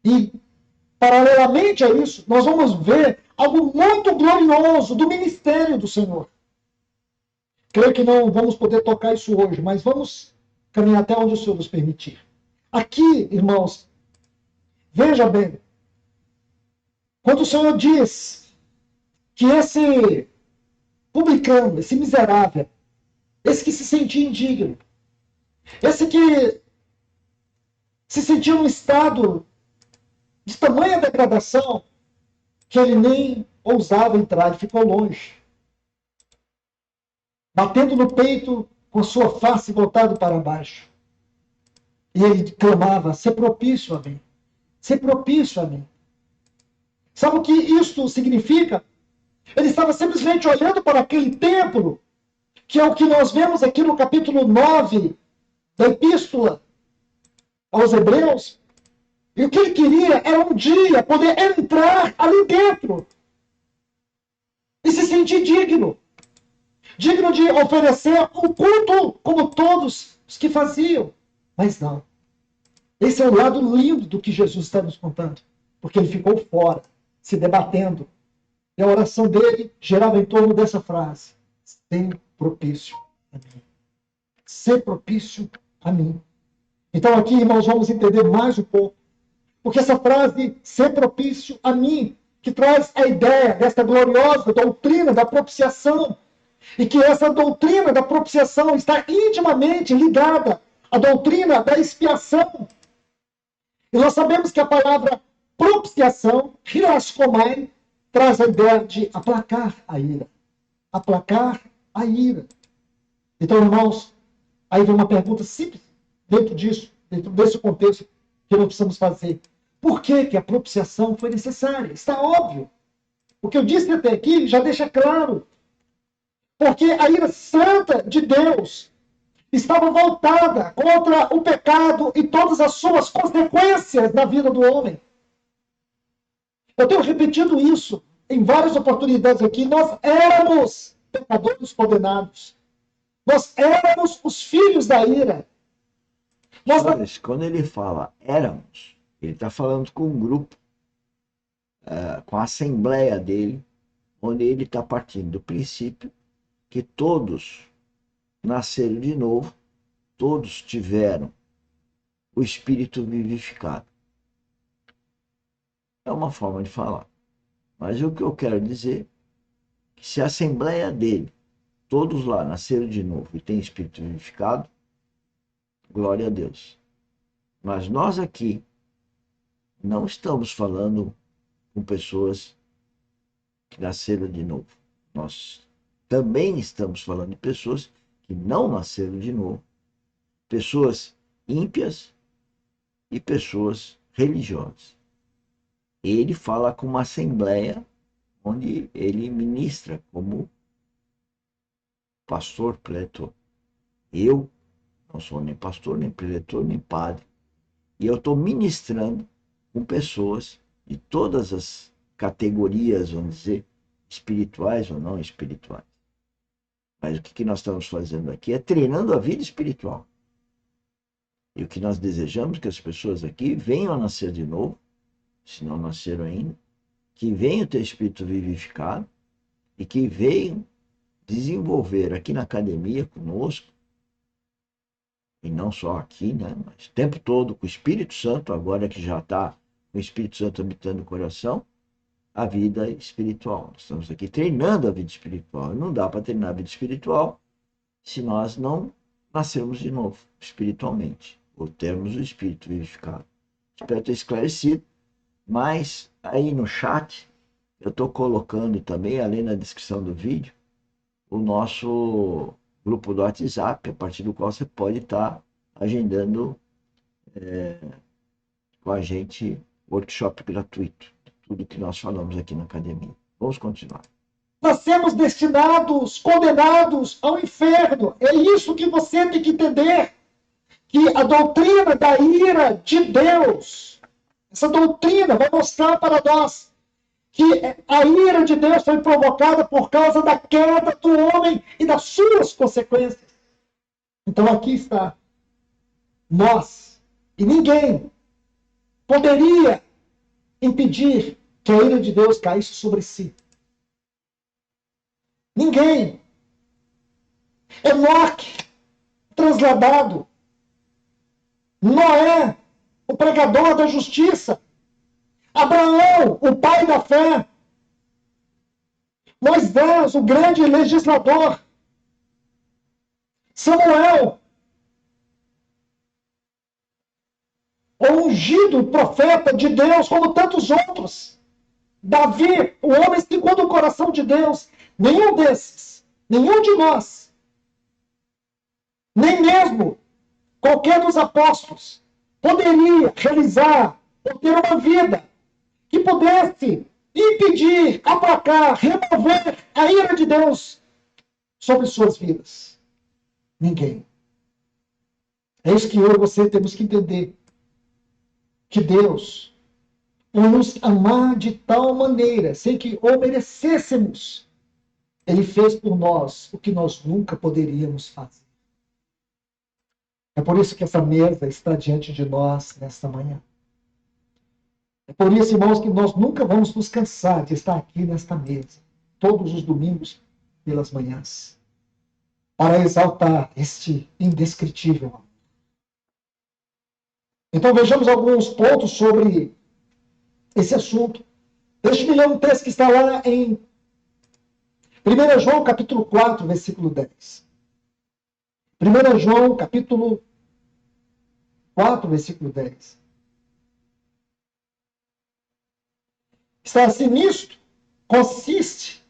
E, paralelamente a isso, nós vamos ver algo muito glorioso do ministério do Senhor. Creio que não vamos poder tocar isso hoje, mas vamos caminhar até onde o Senhor nos permitir. Aqui, irmãos, veja bem, quando o Senhor diz que esse publicano, esse miserável, esse que se sentia indigno, esse que se sentia num estado de tamanha degradação que ele nem ousava entrar, ele ficou longe, batendo no peito com a sua face voltada para baixo. E ele clamava: "Sê propício a mim, sê propício a mim." Sabe o que isto significa? Ele estava simplesmente olhando para aquele templo, que é o que nós vemos aqui no capítulo 9 da Epístola aos Hebreus. E o que ele queria era um dia poder entrar ali dentro e se sentir digno. Digno de oferecer um culto como todos os que faziam. Mas não. Esse é o lado lindo do que Jesus está nos contando. Porque ele ficou fora, se debatendo. E a oração dele gerava em torno dessa frase: "Ser propício a mim. Ser propício a mim." Então aqui, irmãos, vamos entender mais um pouco. Porque essa frase, "ser propício a mim", que traz a ideia desta gloriosa doutrina da propiciação. E que essa doutrina da propiciação está intimamente ligada à doutrina da expiação. E nós sabemos que a palavra propiciação, hiraskomai, traz a ideia de aplacar a ira. Aplacar a ira. Então, irmãos, aí vem uma pergunta simples dentro disso, dentro desse contexto que nós precisamos fazer. Por que a propiciação foi necessária? Está óbvio. O que eu disse até aqui já deixa claro. Porque a ira santa de Deus estava voltada contra o pecado e todas as suas consequências na vida do homem. Eu tenho repetido isso em várias oportunidades aqui. Nós éramos pecadores condenados. Nós éramos os filhos da ira. Mas quando ele fala éramos, ele está falando com um grupo, com a assembleia dele, onde ele está partindo do princípio que todos nasceram de novo, todos tiveram o Espírito vivificado. É uma forma de falar. Mas o que eu quero dizer é que se a assembleia dele, todos lá nasceram de novo e têm Espírito vivificado, glória a Deus. Mas nós aqui não estamos falando com pessoas que nasceram de novo. Nós também estamos falando de pessoas que não nasceram de novo. Pessoas ímpias e pessoas religiosas. Ele fala com uma assembleia onde ele ministra como pastor, preletor. Eu não sou nem pastor, nem preletor, nem padre. E eu estou ministrando com pessoas de todas as categorias, vamos dizer, espirituais ou não espirituais. Mas o que nós estamos fazendo aqui é treinando a vida espiritual. E o que nós desejamos é que as pessoas aqui venham a nascer de novo, se não nasceram ainda, que venham ter espírito vivificado e que venham desenvolver aqui na academia conosco, e não só aqui, né, mas o tempo todo com o Espírito Santo, agora que já está com o Espírito Santo habitando o coração, a vida espiritual. Nós estamos aqui treinando a vida espiritual. E não dá para treinar a vida espiritual se nós não nascermos de novo, espiritualmente, ou termos o Espírito vivificado. Espero ter esclarecido, mas aí no chat eu estou colocando também, além da descrição do vídeo, o nosso grupo do WhatsApp, a partir do qual você pode estar agendando com a gente workshop gratuito, tudo que nós falamos aqui na academia. Vamos continuar. Nós somos destinados, condenados ao inferno. É isso que você tem que entender. Que a doutrina da ira de Deus, essa doutrina vai mostrar para nós que a ira de Deus foi provocada por causa da queda do homem e das suas consequências. Então aqui está. Nós e ninguém poderia impedir que a ira de Deus caísse sobre si. Ninguém. Enoque, transladado. Noé, o pregador da justiça. Abraão, o pai da fé. Moisés, o grande legislador. Samuel, o ungido profeta de Deus, como tantos outros. Davi, o homem segundo o coração de Deus. Nenhum desses, nenhum de nós, nem mesmo qualquer dos apóstolos, poderia realizar ou ter uma vida que pudesse impedir, aplacar, remover a ira de Deus sobre suas vidas. Ninguém. É isso que eu e você temos que entender. Que Deus, por nos amar de tal maneira, sem que o merecêssemos, Ele fez por nós o que nós nunca poderíamos fazer. É por isso que essa mesa está diante de nós nesta manhã. É por isso, irmãos, que nós nunca vamos nos cansar de estar aqui nesta mesa, todos os domingos pelas manhãs, para exaltar este indescritível amor. Então vejamos alguns pontos sobre esse assunto. Deixe-me ler um texto que está lá em 1 João capítulo 4, versículo 10. 1 João capítulo 4, versículo 10. Está assim: nisto consiste,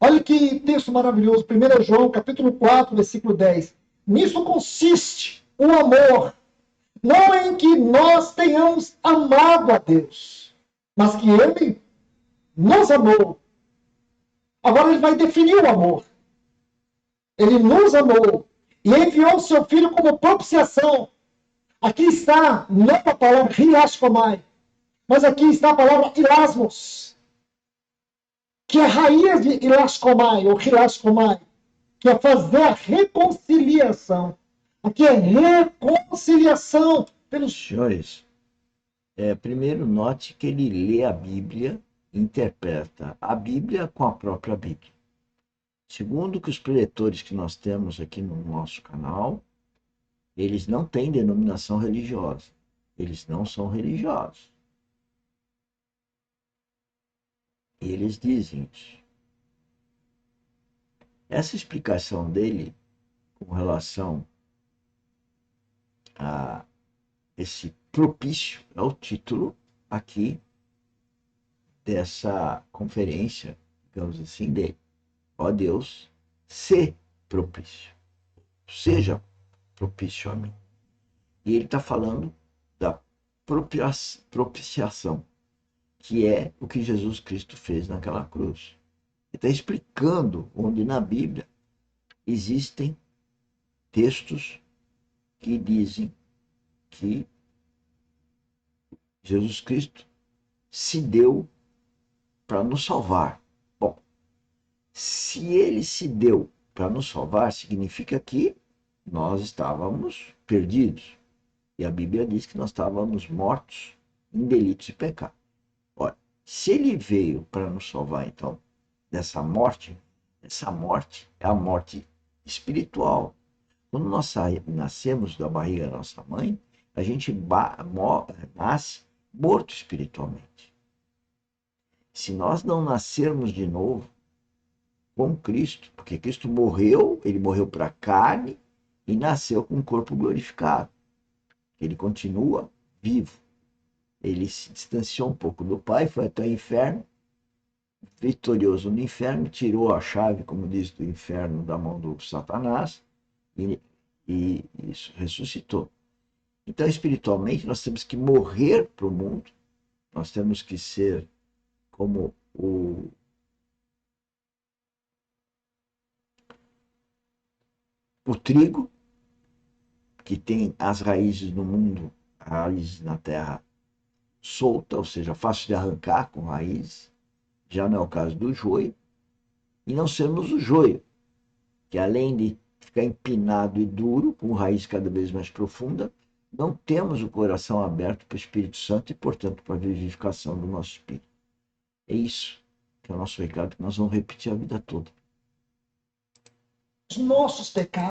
olha que texto maravilhoso, 1 João capítulo 4, versículo 10. Nisso consiste o amor, não em que nós tenhamos amado a Deus, mas que Ele nos amou. Agora ele vai definir o amor. Ele nos amou e enviou o seu Filho como propiciação. Aqui está, não a palavra riascomai, mas aqui está a palavra ilasmos, que é a raiz de ilascomai, ou riascomai, que é fazer a reconciliação. Aqui é reconciliação pelos... Senhores, primeiro note que ele lê a Bíblia, interpreta a Bíblia com a própria Bíblia. Segundo, que os preletores que nós temos aqui no nosso canal, eles não têm denominação religiosa. Eles não são religiosos. E eles dizem isso. Essa explicação dele com relação a esse propício é o título aqui dessa conferência, digamos assim, dele. Ó Deus, se propício. Seja propício a mim. E ele está falando da propiciação, que é o que Jesus Cristo fez naquela cruz. Ele está explicando onde na Bíblia existem textos que dizem que Jesus Cristo se deu para nos salvar. Bom, se ele se deu para nos salvar, significa que nós estávamos perdidos. E a Bíblia diz que nós estávamos mortos em delitos e pecados. Olha, se ele veio para nos salvar, então, dessa morte, essa morte é a morte espiritual. Quando nós nascemos da barriga da nossa mãe, a gente nasce morto espiritualmente. Se nós não nascermos de novo com Cristo, porque Cristo morreu, ele morreu para a carne e nasceu com um corpo glorificado. Ele continua vivo. Ele se distanciou um pouco do Pai, foi até o inferno, vitorioso no inferno, tirou a chave, como diz, do inferno da mão do Satanás e ressuscitou. Então, espiritualmente, nós temos que morrer para o mundo, nós temos que ser como o trigo, que tem as raízes no mundo, raízes na terra solta, ou seja, fácil de arrancar com raízes, já não é o caso do joio, e não sermos o joio, que além de ficar empinado e duro, com raiz cada vez mais profunda, não temos o coração aberto para o Espírito Santo e, portanto, para a vivificação do nosso espírito. É isso que é o nosso recado, que nós vamos repetir a vida toda. Os nossos pecados